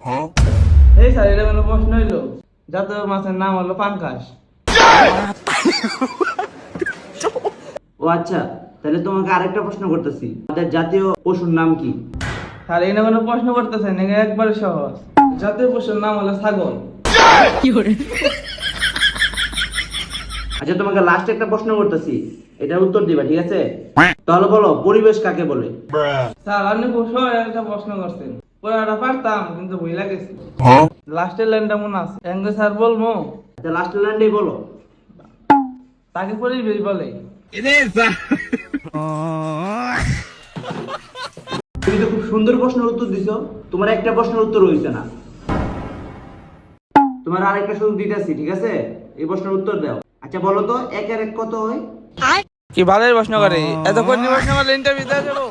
এই স্যার এটা কোনো প্রশ্ন হইলো? জাতীয় মাছের নাম হলো পাঙ্কাশ। ও আচ্ছা, তাহলে তোমাকে আরেকটা প্রশ্ন করতেছি, আমাদের জাতীয় পশুর নাম কি? স্যার এটা কোনো প্রশ্ন করতেছেন, এটা একবারে সহজ। জাতীয় পশুর নাম হলো ছাগল। আচ্ছা, তোমাকে লাস্ট একটা প্রশ্ন করতেছি, এটার উত্তর দিবা, ঠিক আছে? তাহলে বলো, পরিবেশ কাকে বলে? স্যার আপনি খুব সহজ একটা প্রশ্ন করছেন, পুরাটা পারতাম কিন্তু ভুলে গেছি। লাস্টের লাইনটা মনে আছে, এঙ্গে স্যার বলবো, আচ্ছা, লাস্টের লাইনটাই বলো। তাকে পরিবেশ বলে। তুমি তো খুব সুন্দর প্রশ্নের উত্তর দিছো, তোমার একটা প্রশ্নের উত্তর হইছে না। তোমার আরেকটা সুযোগ দিতেছি, ঠিক আছে? এই প্রশ্নের উত্তর দাও। আচ্ছা বলো তো, 1 আর 1 কত হয়? কি ভালোই প্রশ্ন করে, এত কঠিন প্রশ্ন করলে ইন্টারভিউ দেওয়া যাবো?